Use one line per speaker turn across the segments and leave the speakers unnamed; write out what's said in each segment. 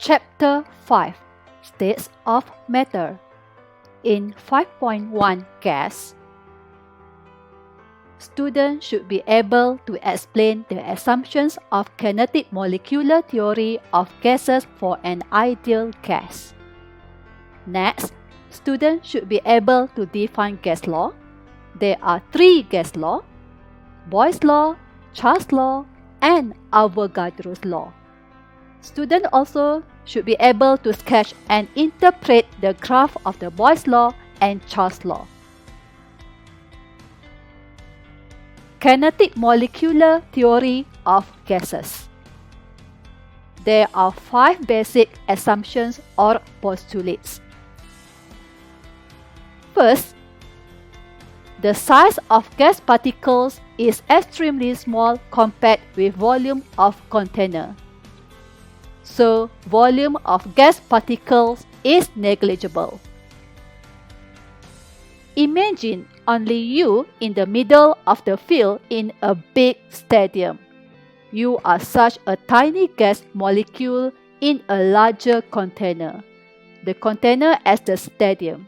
Chapter 5 States of Matter. In 5.1 Gas, students should be able to explain the assumptions of kinetic molecular theory of gases for an ideal gas. Next, students should be able to define gas law. There are three gas laws: Boyle's law, Charles' law, and Avogadro's law. Students also should be able to sketch and interpret the graph of the Boyle's law and Charles' law. Kinetic molecular theory of gases. There are 5 basic assumptions or postulates. First, the size of gas particles is extremely small compared with volume of container. So, volume of gas particles is negligible. Imagine only you in the middle of the field in a big stadium. You are such a tiny gas molecule in a larger container. The container as the stadium.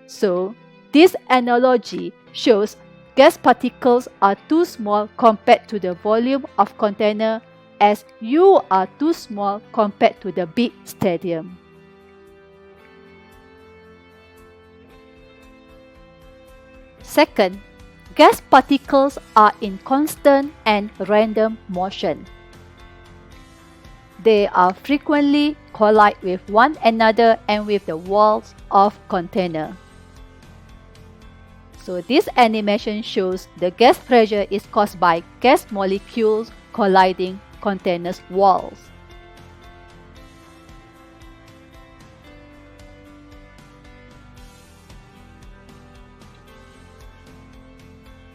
So, this analogy shows gas particles are too small compared to the volume of container, as you are too small compared to the big stadium. Second, gas particles are in constant and random motion. They are frequently collide with one another and with the walls of container. So this animation shows the gas pressure is caused by gas molecules colliding container's walls.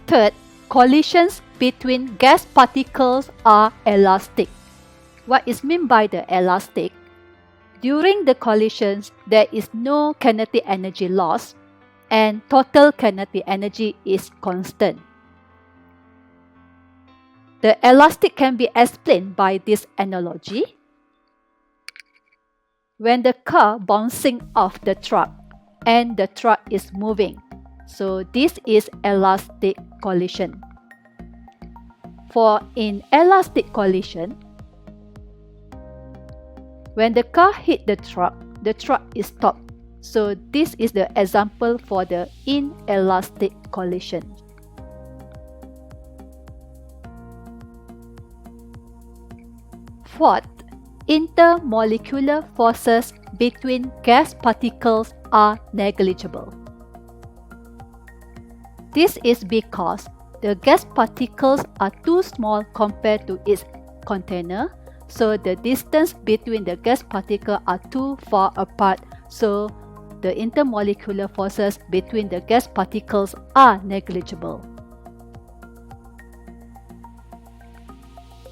Third, collisions between gas particles are elastic. What is meant by the elastic? During the collisions, there is no kinetic energy loss, and total kinetic energy is constant. The elastic can be explained by this analogy. When the car bouncing off the truck and the truck is moving, so this is elastic collision. For inelastic collision, when the car hit the truck is stopped. So this is the example for the inelastic collision. Fourth, intermolecular forces between gas particles are negligible. This is because the gas particles are too small compared to its container, so the distance between the gas particles are too far apart, so the intermolecular forces between the gas particles are negligible.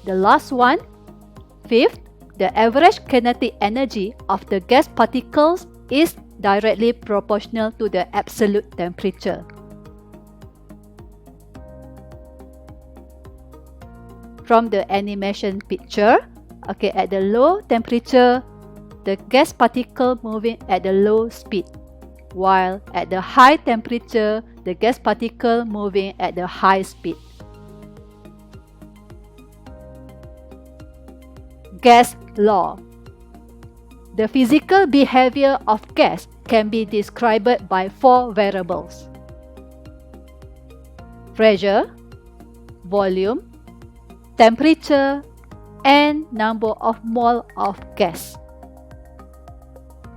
The last one, fifth, the average kinetic energy of the gas particles is directly proportional to the absolute temperature. From the animation picture, at the low temperature, the gas particle moving at the low speed, while at the high temperature, the gas particle moving at the high speed. Gas law. The physical behavior of gas can be described by 4 variables: pressure, volume, temperature, and number of mole of gas.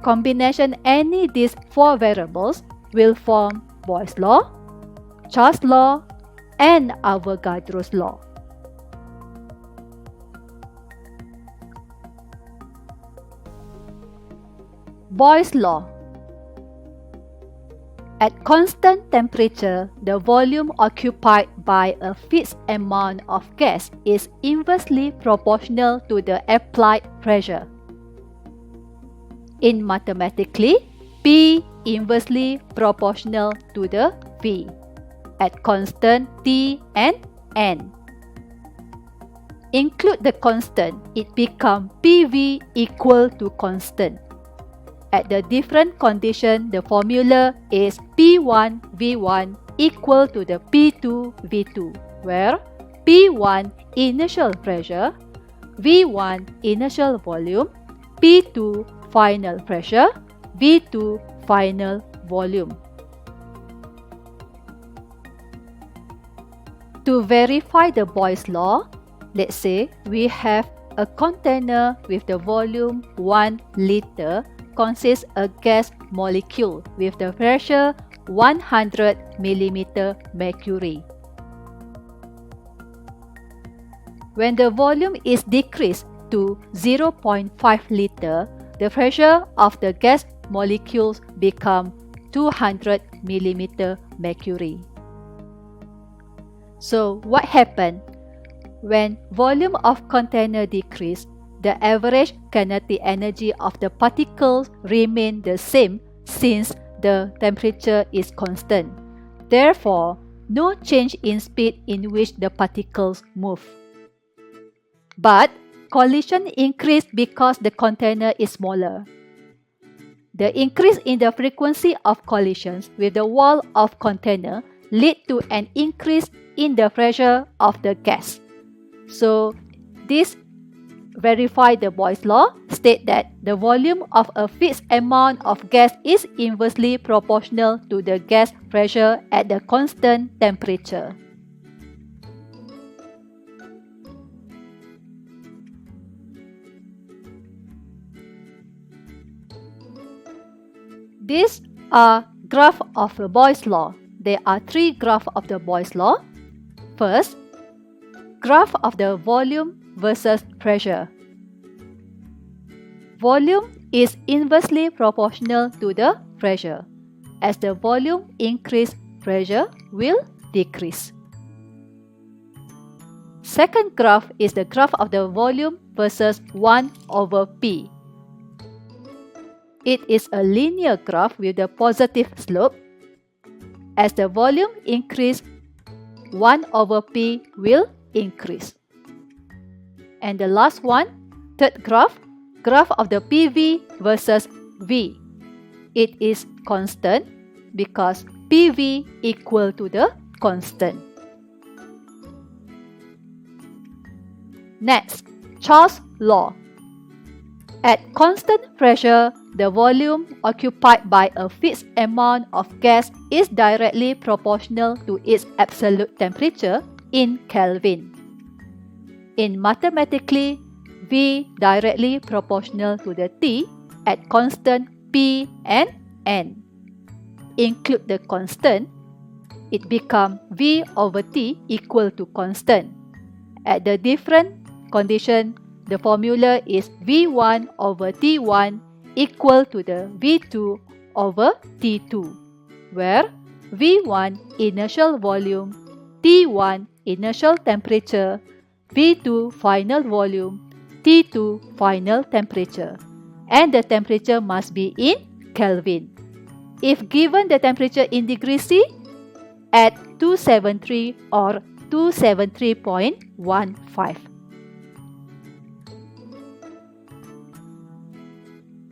Combination any these 4 variables will form Boyle's law, Charles' law, and Avogadro's law. Boyle's law. At constant temperature, the volume occupied by a fixed amount of gas is inversely proportional to the applied pressure. In mathematically, P inversely proportional to the V at constant T and N. include the constant, it becomes PV equal to constant. At the different condition, the formula is P1 V1 equal to the P2 V2, where P1 initial pressure, V1 initial volume, P2 final pressure, V2 final volume. To verify the Boyle's law, let's say we have a container with the volume 1 liter consists a gas molecule with the pressure 100 mm mercury. When the volume is decreased to 0.5 liter, the pressure of the gas molecules become 200 mm mercury. So what happened? When volume of container decrease, the average kinetic energy of the particles remain the same since the temperature is constant. Therefore, no change in speed in which the particles move. But collision increased because the container is smaller. The increase in the frequency of collisions with the wall of container lead to an increase in the pressure of the gas. So this verify the Boyle's law state that the volume of a fixed amount of gas is inversely proportional to the gas pressure at the constant temperature. These are graphs of the Boyle's law. There are three graphs of the Boyle's law. First, graph of the volume versus pressure. Volume is inversely proportional to the pressure. As the volume increases, pressure will decrease. Second graph is the graph of the volume versus 1 over P. It is a linear graph with a positive slope. As the volume increases, 1 over P will increase. And the last one, third graph of the PV versus V. It is constant because PV equal to the constant. Next, Charles' law. At constant pressure, the volume occupied by a fixed amount of gas is directly proportional to its absolute temperature in Kelvin. In mathematically, V directly proportional to the T at constant P and N. Include the constant, it becomes V over T equal to constant. At the different condition, the formula is V1 over T1 equal to the V2 over T2, where V1 initial volume, T1 initial temperature, V2 final volume, T2 final temperature, and the temperature must be in Kelvin. If given the temperature in degree C, at 273 or 273.15.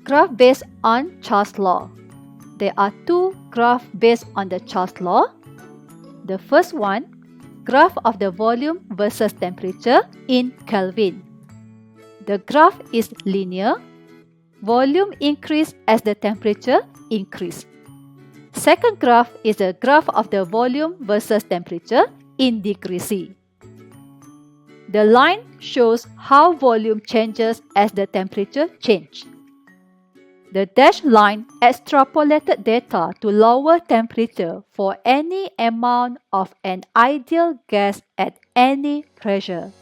Graph based on Charles' law. There are two graphs based on the Charles' law. The first one, graph of the volume versus temperature in Kelvin. The graph is linear. Volume increase as the temperature increase. Second graph is a graph of the volume versus temperature in degree C. The line shows how volume changes as the temperature changes. The dashed line extrapolated data to lower temperature for any amount of an ideal gas at any pressure.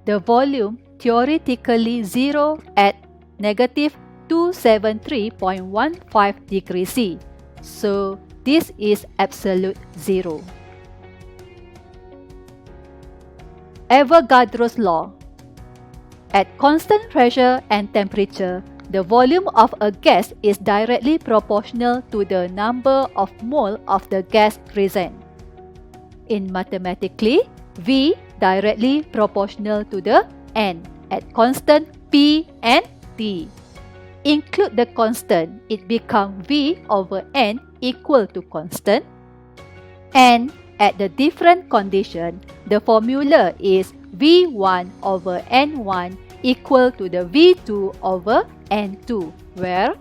The volume theoretically zero at negative 273.15 degrees C. So this is absolute zero. Avogadro's law. At constant pressure and temperature, the volume of a gas is directly proportional to the number of mole of the gas present. In mathematically, V directly proportional to the n at constant p and t. Include the constant, it becomes v over n equal to constant. And at the different condition, the formula is v1 over n1 equal to the v2 over n2, where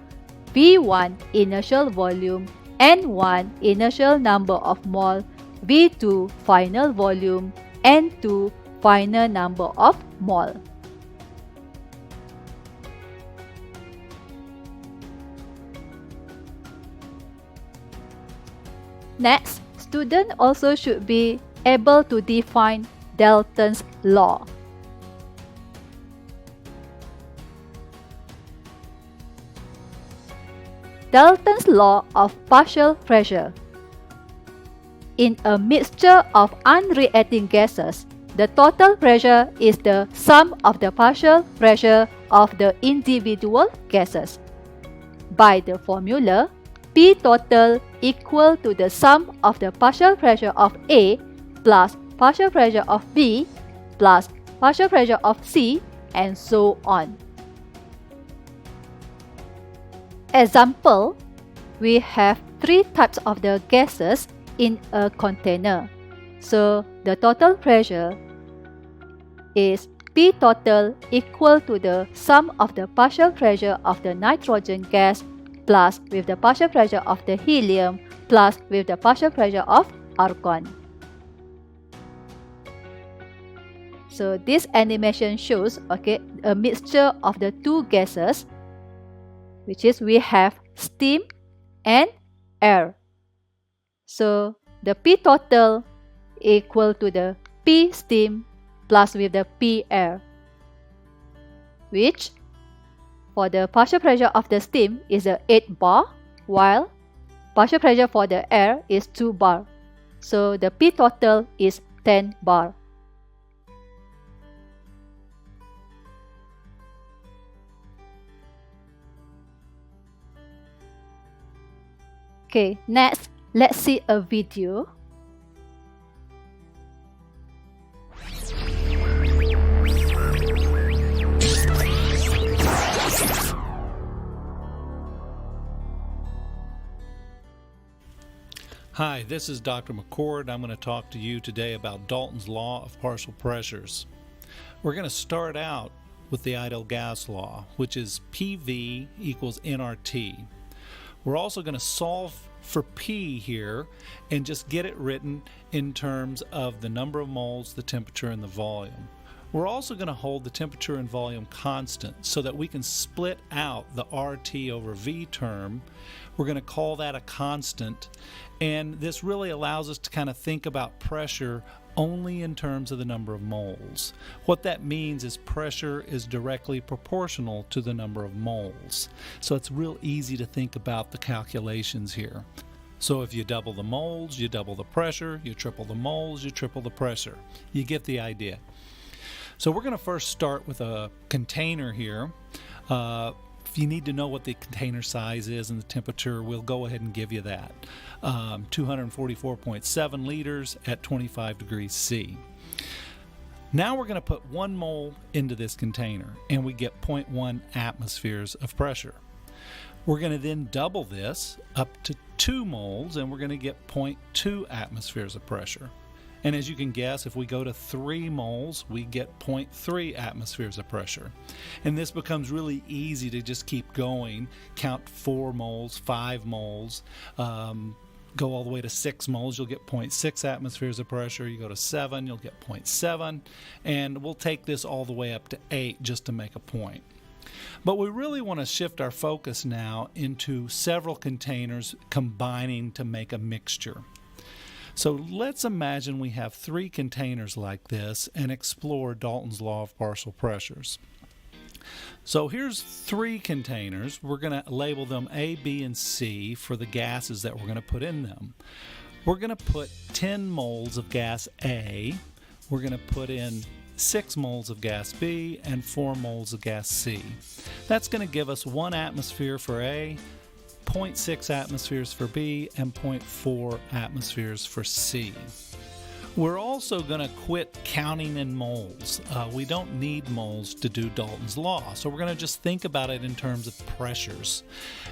v1 initial volume, n1 initial number of mole, v2 final volume, n2 final number of mole. Next, students also should be able to define Dalton's law. Dalton's law of partial pressure. In a mixture of unreacting gases, the total pressure is the sum of the partial pressure of the individual gases. By the formula, P total equal to the sum of the partial pressure of A plus partial pressure of B plus partial pressure of C, and so on. Example, we have three types of the gases in a container. So the total pressure is P total equal to the sum of the partial pressure of the nitrogen gas plus with the partial pressure of the helium plus with the partial pressure of argon. So this animation shows a mixture of the two gases, which is we have steam and air. So the P total equal to the P steam plus with the P air, which for the partial pressure of the steam is 8 bar, while partial pressure for the air is 2 bar. So the P total is 10 bar. Okay, next, let's see a video.
Hi, this is Dr. McCord. I'm going to talk to you today about Dalton's law of partial pressures. We're going to start out with the ideal gas law, which is PV equals nRT. We're also going to solve for P here and just get it written in terms of the number of moles, the temperature, and the volume. We're also going to hold the temperature and volume constant so that we can split out the RT over V term. We're going to call that a constant, and this really allows us to kind of think about pressure only in terms of the number of moles. What that means is pressure is directly proportional to the number of moles. So it's real easy to think about the calculations here. So if you double the moles, you double the pressure. You triple the moles, you triple the pressure. You get the idea. So we're going to first start with a container here. If you need to know what the container size is and the temperature, we'll go ahead and give you that. 244.7 liters at 25 degrees C. Now we're going to put 1 mole into this container and we get 0.1 atmospheres of pressure. We're going to then double this up to 2 moles and we're going to get 0.2 atmospheres of pressure. And as you can guess, if we go to 3 moles, we get 0.3 atmospheres of pressure. And this becomes really easy to just keep going, count 4 moles, 5 moles, go all the way to 6 moles, you'll get 0.6 atmospheres of pressure. You go to 7, you'll get 0.7. And we'll take this all the way up to 8 just to make a point. But we really want to shift our focus now into several containers combining to make a mixture. So let's imagine we have 3 containers like this and explore Dalton's law of partial pressures. So here's 3 containers. We're going to label them A, B, and C for the gases that we're going to put in them. We're going to put 10 moles of gas A. We're going to put in 6 moles of gas B and 4 moles of gas C. That's going to give us 1 atmosphere for A, 0.6 atmospheres for B, and 0.4 atmospheres for C. We're also going to quit counting in moles. We don't need moles to do Dalton's law, so we're going to just think about it in terms of pressures.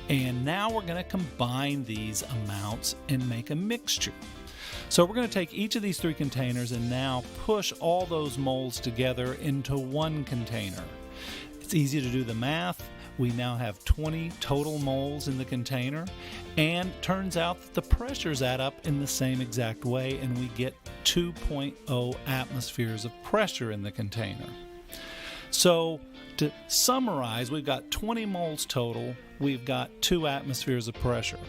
And now we're going to combine these amounts and make a mixture. So we're going to take each of these three containers and now push all those moles together into one container. It's easy to do the math. We now have 20 total moles in the container, and turns out that the pressures add up in the same exact way, and we get 2.0 atmospheres of pressure in the container. So to summarize, we've got 20 moles total, we've got 2 atmospheres of pressure.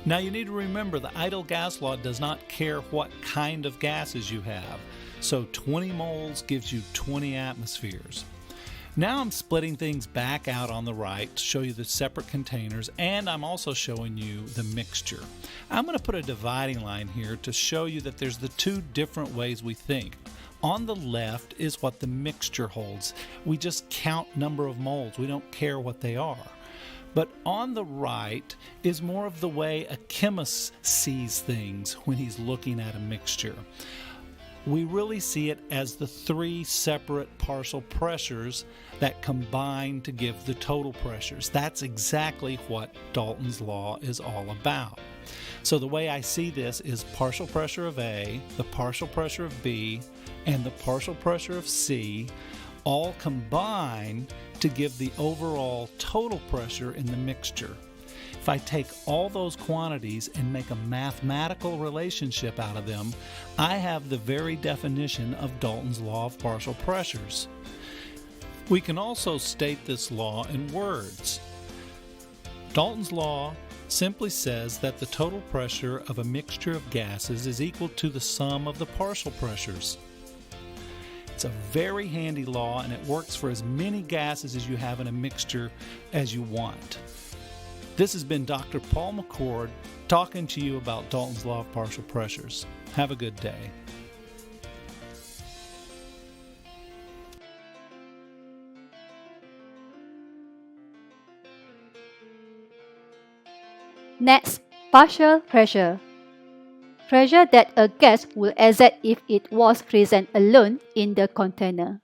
Now you need to remember the ideal gas law does not care what kind of gases you have, so 20 moles gives you 20 atmospheres. Now I'm splitting things back out on the right to show you the separate containers, and I'm also showing you the mixture. I'm going to put a dividing line here to show you that there's the two different ways we think. On the left is what the mixture holds. We just count number of moles. We don't care what they are. But on the right is more of the way a chemist sees things when he's looking at a mixture. We really see it as the 3 separate partial pressures that combine to give the total pressures. That's exactly what Dalton's law is all about. So the way I see this is partial pressure of A, the partial pressure of B, and the partial pressure of C all combine to give the overall total pressure in the mixture. If I take all those quantities and make a mathematical relationship out of them, I have the very definition of Dalton's law of partial pressures. We can also state this law in words. Dalton's law simply says that the total pressure of a mixture of gases is equal to the sum of the partial pressures. It's a very handy law, and it works for as many gases as you have in a mixture as you want. This has been Dr. Paul McCord talking to you about Dalton's law of partial pressures. Have a good day.
Next, partial pressure. Pressure that a gas will exert if it was present alone in the container.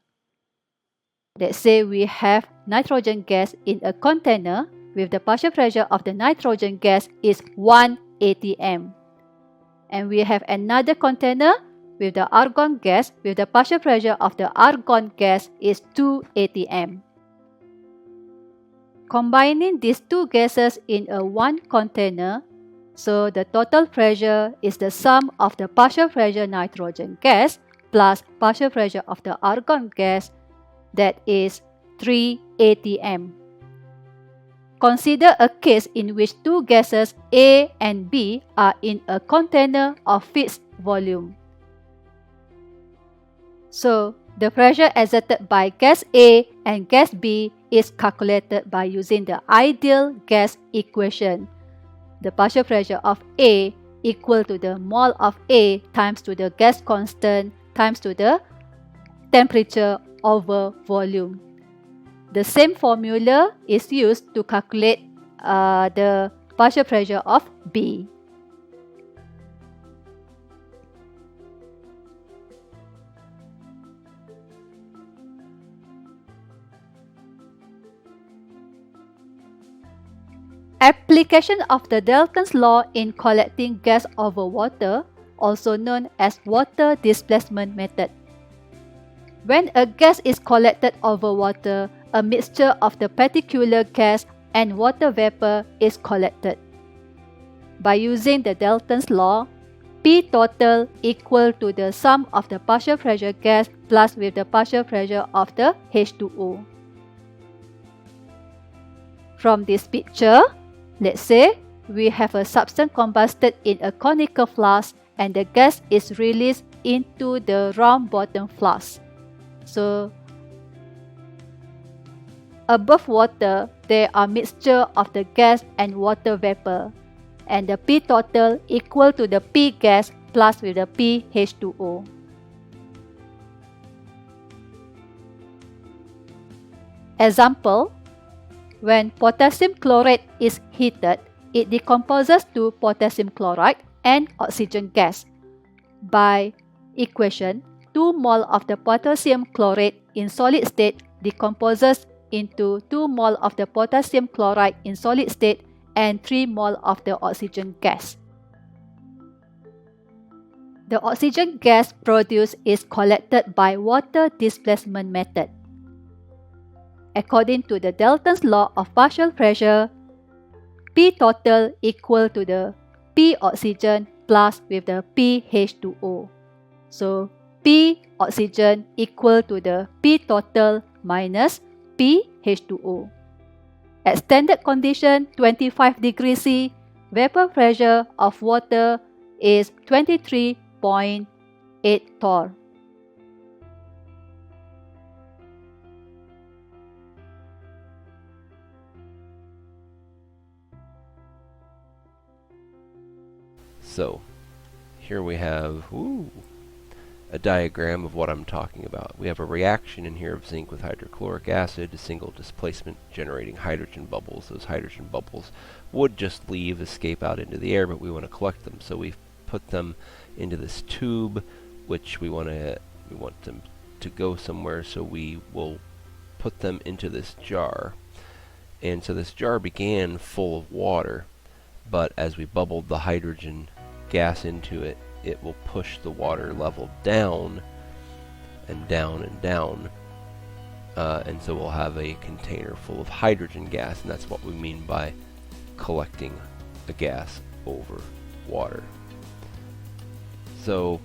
Let's say we have nitrogen gas in a container with the partial pressure of the nitrogen gas is 1 atm. And we have another container with the argon gas with the partial pressure of the argon gas is 2 atm. Combining these two gases in a one container, so the total pressure is the sum of the partial pressure nitrogen gas plus partial pressure of the argon gas, that is 3 atm. Consider a case in which two gases A and B are in a container of fixed volume. So, the pressure exerted by gas A and gas B is calculated by using the ideal gas equation. The partial pressure of A equal to the mole of A times to the gas constant times to the temperature over volume. The same formula is used to calculate the partial pressure of B. Application of the Dalton's law in collecting gas over water, also known as water displacement method. When a gas is collected over water, a mixture of the particular gas and water vapor is collected. By using the Dalton's law, P total equal to the sum of the partial pressure gas plus with the partial pressure of the H2O. From this picture, let's say we have a substance combusted in a conical flask and the gas is released into the round bottom flask. So, above water, there are mixture of the gas and water vapor, and the P total equal to the P gas plus with the P H2O. Example, when potassium chlorate is heated, it decomposes to potassium chloride and oxygen gas. By equation, 2 mole of the potassium chlorate in solid state decomposes into 2 mole of the potassium chloride in solid state and 3 mole of the oxygen gas. The oxygen gas produced is collected by water displacement method. According to the Dalton's law of partial pressure, P total equal to the P oxygen plus with the P H2O. So P oxygen equal to the P total minus P H2O. At standard condition 25 degrees C, vapor pressure of water is 23.8 torr.
So here we have a diagram of what I'm talking about. We have a reaction in here of zinc with hydrochloric acid, a single displacement generating hydrogen bubbles. Those hydrogen bubbles would just escape out into the air, but we want to collect them. So we put them into this tube, which we want them to go somewhere, so we will put them into this jar. And so this jar began full of water, but as we bubbled the hydrogen gas into it, it will push the water level down and down and down, and so we'll have a container full of hydrogen gas, and that's what we mean by collecting a gas over water. So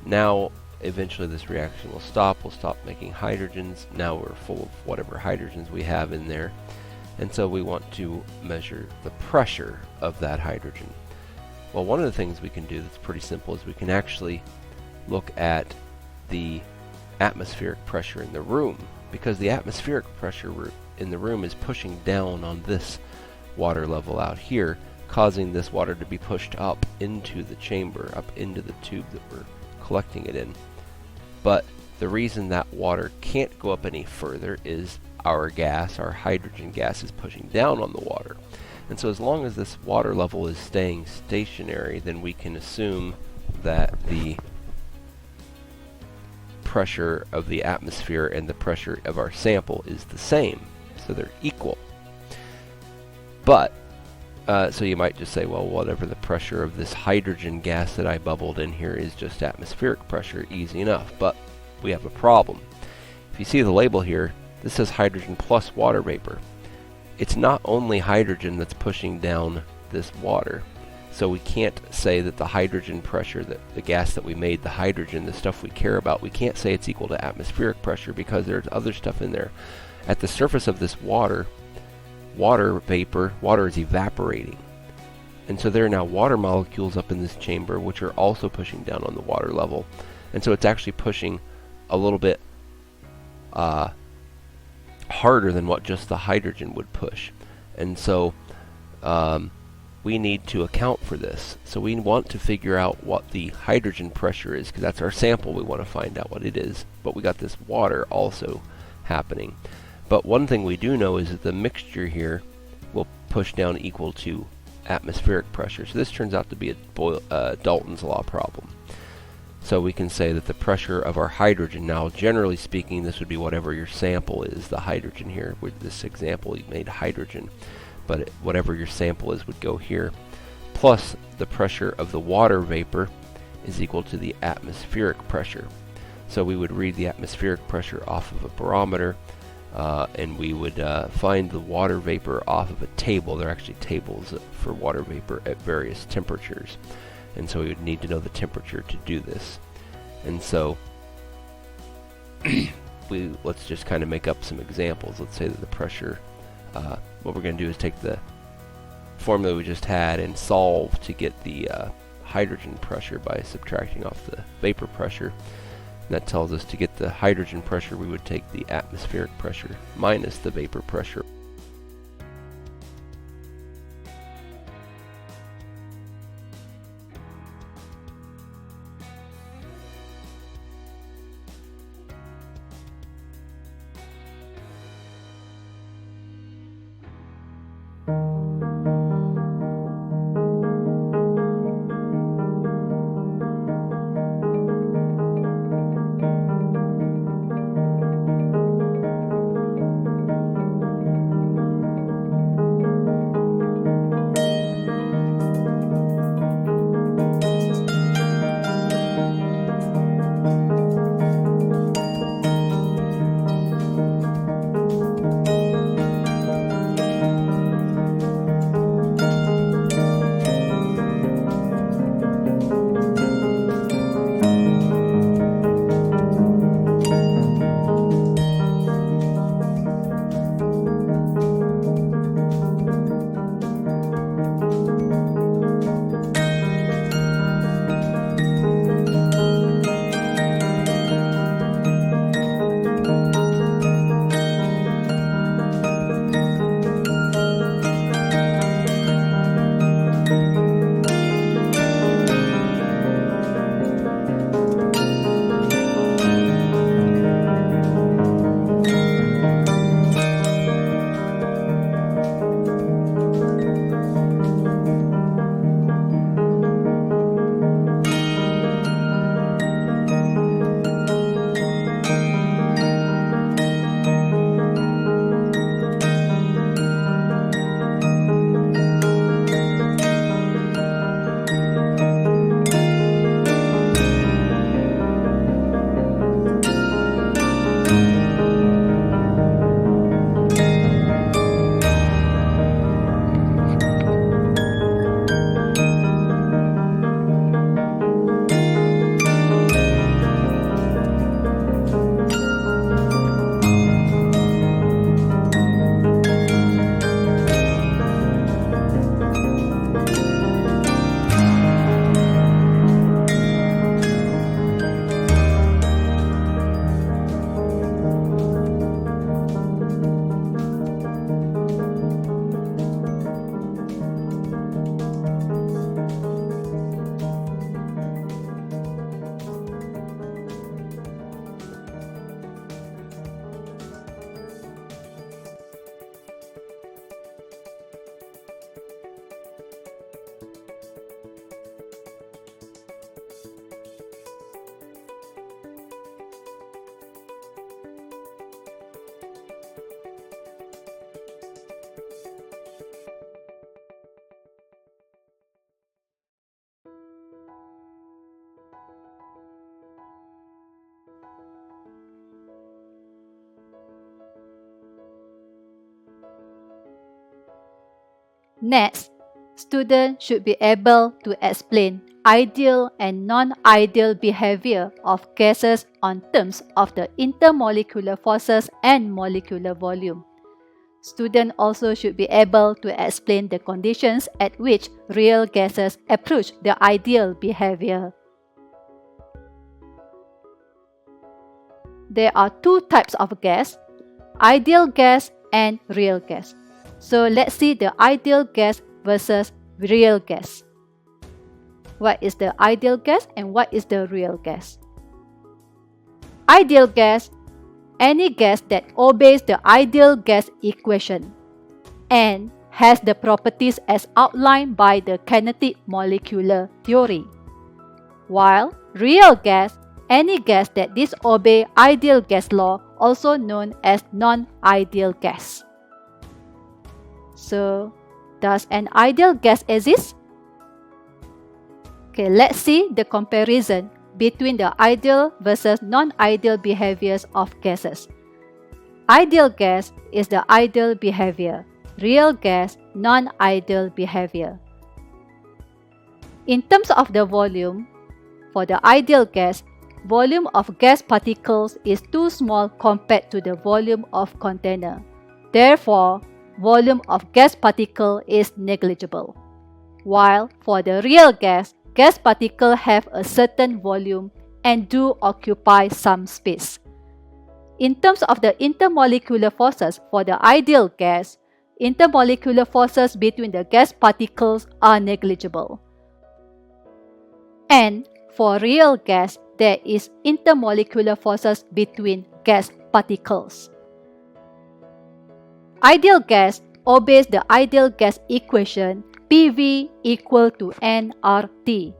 now eventually this reaction will stop. We'll stop making hydrogens. Now we're full of whatever hydrogens we have in there, and so we want to measure the pressure of that hydrogen. Well, one of the things we can do that's pretty simple is we can actually look at the atmospheric pressure in the room, because the atmospheric pressure in the room is pushing down on this water level out here, causing this water to be pushed up into the chamber, up into the tube that we're collecting it in. But the reason that water can't go up any further is our gas, our hydrogen gas, is pushing down on the water. And so as long as this water level is staying stationary, then we can assume that the pressure of the atmosphere and the pressure of our sample is the same. So they're equal. But, so you might just say, well, whatever the pressure of this hydrogen gas that I bubbled in here is just atmospheric pressure, easy enough. But we have a problem. If you see the label here, this says hydrogen plus water vapor. It's not only hydrogen that's pushing down this water. So we can't say that the hydrogen pressure, that the gas that we made, the hydrogen, the stuff we care about, we can't say it's equal to atmospheric pressure, because there's other stuff in there. At the surface of this water vapor, water is evaporating. And so there are now water molecules up in this chamber which are also pushing down on the water level. And so it's actually pushing a little bit harder than what just the hydrogen would push. And so we need to account for this. So we want to figure out what the hydrogen pressure is, because that's our sample. We want to find out what it is. But we got this water also happening. But one thing we do know is that the mixture here will push down equal to atmospheric pressure. So this turns out to be a Dalton's law problem. So we can say that the pressure of our hydrogen, now generally speaking this would be whatever your sample is, the hydrogen here. With this example you made hydrogen, but whatever your sample is would go here, plus the pressure of the water vapor is equal to the atmospheric pressure. So we would read the atmospheric pressure off of a barometer, and we would find the water vapor off of a table. There are actually tables for water vapor at various temperatures. And so we would need to know the temperature to do this. And so let's just kind of make up some examples. Let's say that the pressure, what we're going to do is take the formula we just had and solve to get the hydrogen pressure by subtracting off the vapor pressure. And that tells us to get the hydrogen pressure we would take the atmospheric pressure minus the vapor pressure.
Next, students should be able to explain ideal and non-ideal behavior of gases on terms of the intermolecular forces and molecular volume. Students also should be able to explain the conditions at which real gases approach the ideal behavior. There are two types of gas, ideal gas and real gas. So let's see the ideal gas versus real gas. What is the ideal gas and what is the real gas? Ideal gas, any gas that obeys the ideal gas equation and has the properties as outlined by the kinetic molecular theory. While real gas, any gas that disobeys ideal gas law, also known as non-ideal gas. So, does an ideal gas exist? Okay, let's see the comparison between the ideal versus non-ideal behaviors of gases. Ideal gas is the ideal behavior, real gas, non-ideal behavior. In terms of the volume, for the ideal gas, volume of gas particles is too small compared to the volume of container. Therefore, volume of gas particle is negligible. While for the real gas particles have a certain volume and do occupy some space. In terms of the intermolecular forces for the ideal gas, intermolecular forces between the gas particles are negligible. And for real gas, there is intermolecular forces between gas particles. Ideal gas obeys the ideal gas equation PV equal to nRT,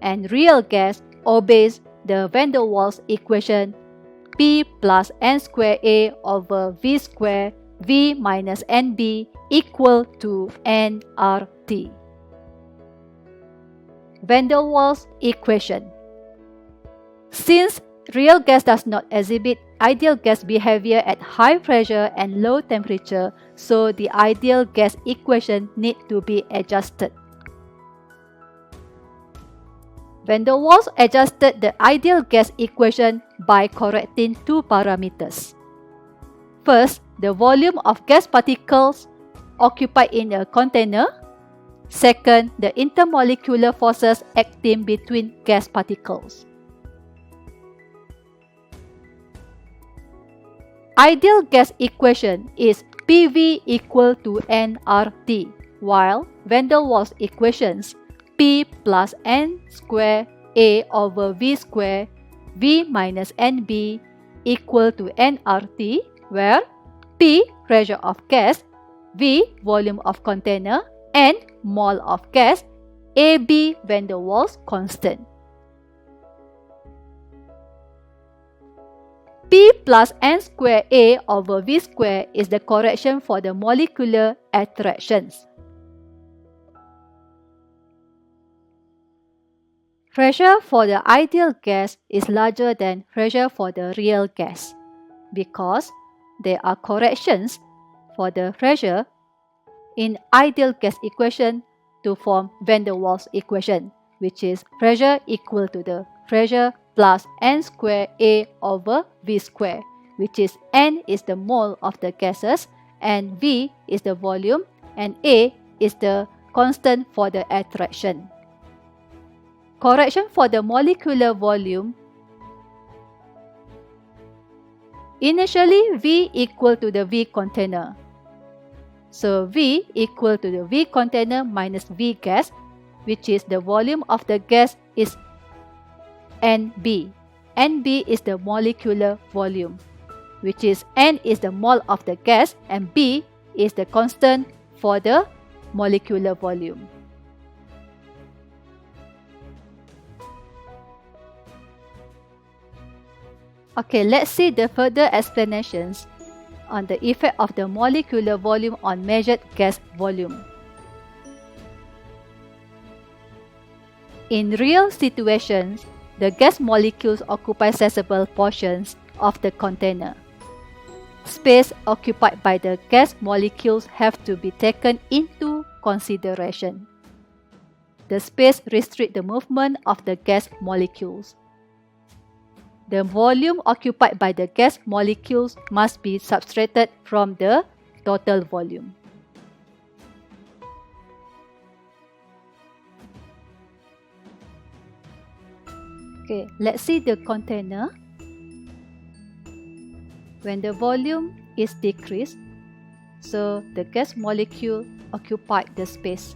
and real gas obeys the van der Waals equation P plus n square A over V square V minus NB equal to nRT. Van der Waals equation. Since real gas does not exhibit ideal gas behavior at high pressure and low temperature, so the ideal gas equation need to be adjusted. Van der Waals adjusted the ideal gas equation by correcting two parameters. First, the volume of gas particles occupied in a container. Second, the intermolecular forces acting between gas particles. Ideal gas equation is PV equal to nRT, while van der Waals equations P plus n square A over V square V minus NB equal to nRT, where P pressure of gas, V volume of container, and mole of gas, AB van der Waals constant. P plus n square A over V square is the correction for the molecular attractions. Pressure for the ideal gas is larger than pressure for the real gas because there are corrections for the pressure in ideal gas equation to form van der Waals equation, which is pressure equal to the pressure plus n square A over V square, which is n is the mole of the gases and V is the volume and A is the constant for the attraction. Correction for the molecular volume. Initially, V equal to the V container. So V equal to the V container minus V gas, which is the volume of the gas is NB. NB is the molecular volume, which is N is the mole of the gas and B is the constant for the molecular volume. Okay, let's see the further explanations on the effect of the molecular volume on measured gas volume. In real situations, the gas molecules occupy sizable portions of the container. Space occupied by the gas molecules have to be taken into consideration. The space restricts the movement of the gas molecules. The volume occupied by the gas molecules must be subtracted from the total volume. Okay, let's see the container. When the volume is decreased, so the gas molecule occupied the space,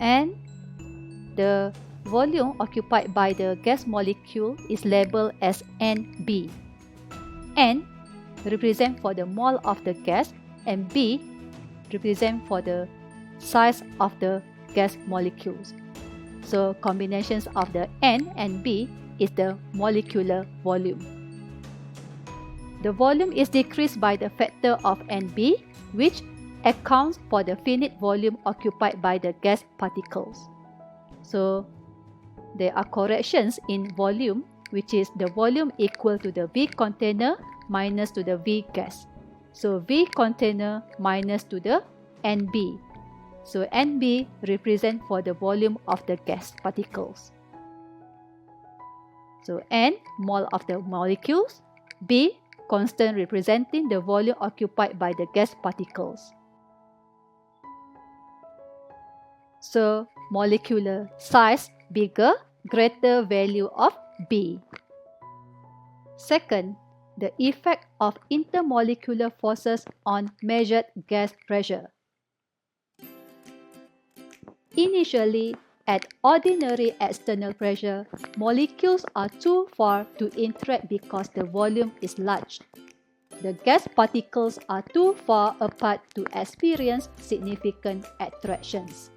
and the volume occupied by the gas molecule is labeled as NB. N represents for the mole of the gas and B represents for the size of the gas molecules. So combinations of the N and B is the molecular volume. The volume is decreased by the factor of NB, which accounts for the finite volume occupied by the gas particles. So there are corrections in volume, which is the volume equal to the V container minus to the V gas. So V container minus to the NB. So NB represents for the volume of the gas particles. So N, mole of the molecules, B, constant representing the volume occupied by the gas particles. So molecular size bigger, greater value of B. Second, the effect of intermolecular forces on measured gas pressure. Initially, at ordinary external pressure, molecules are too far to interact because the volume is large. The gas particles are too far apart to experience significant attractions.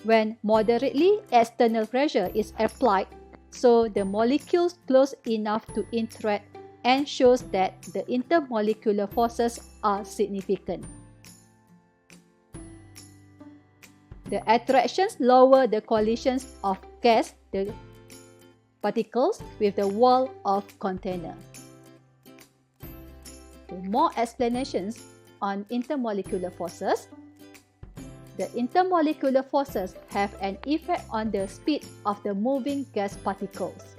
When moderately external pressure is applied, so the molecules close enough to interact and shows that the intermolecular forces are significant. The attractions lower the collisions of gas the particles with the wall of container. For more explanations on intermolecular forces, the intermolecular forces have an effect on the speed of the moving gas particles.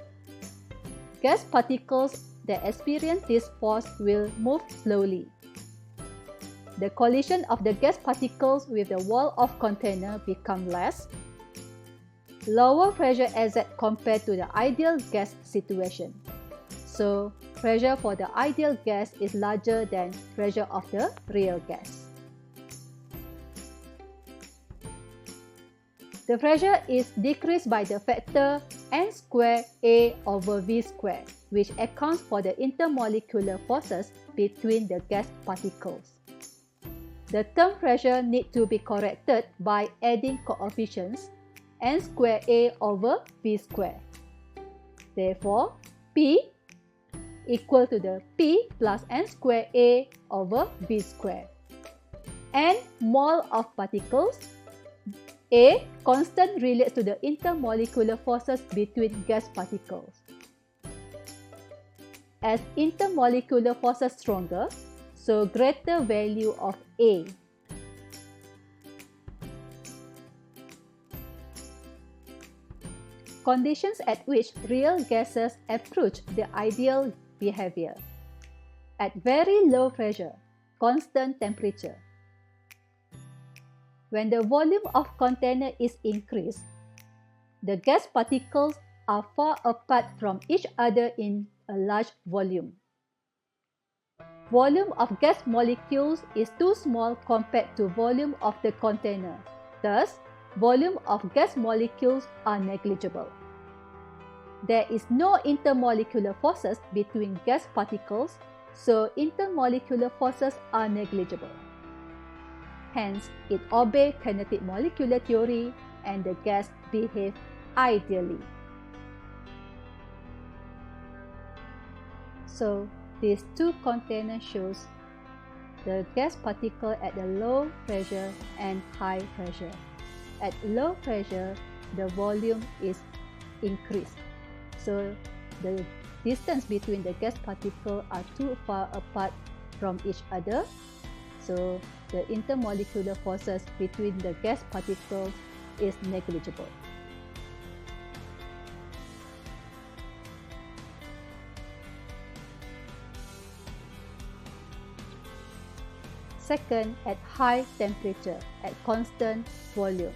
Gas particles that experience this force will move slowly. The collision of the gas particles with the wall of container become less. Lower pressure exert compared to the ideal gas situation. So pressure for the ideal gas is larger than pressure of the real gas. The pressure is decreased by the factor N square A over V square, which accounts for the intermolecular forces between the gas particles. The term pressure needs to be corrected by adding coefficients N square A over V square. Therefore, P equal to the P plus N square A over V square. N mole of particles. A constant relates to the intermolecular forces between gas particles. As intermolecular forces stronger, so greater value of A. Conditions at which real gases approach the ideal behavior. At very low pressure, constant temperature. When the volume of container is increased, the gas particles are far apart from each other in a large volume. Volume of gas molecules is too small compared to volume of the container. Thus, volume of gas molecules are negligible. There is no intermolecular forces between gas particles, so intermolecular forces are negligible. Hence, it obeys kinetic molecular theory and the gas behave ideally. So, these two containers shows the gas particle at the low pressure and high pressure. At low pressure, the volume is increased. So, the distance between the gas particles are too far apart from each other. so the intermolecular forces between the gas particles is negligible. Second, at high temperature, at constant volume.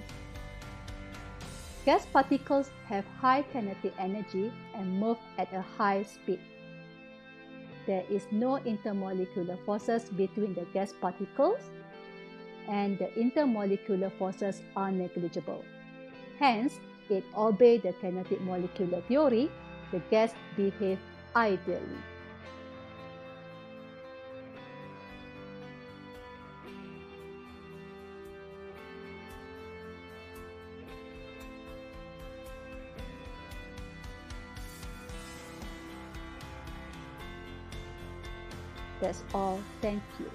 Gas particles have high kinetic energy and move at a high speed. There is no intermolecular forces between the gas particles, and the intermolecular forces are negligible. Hence, it obeys the kinetic molecular theory, the gas behave ideally. That's all. Thank you.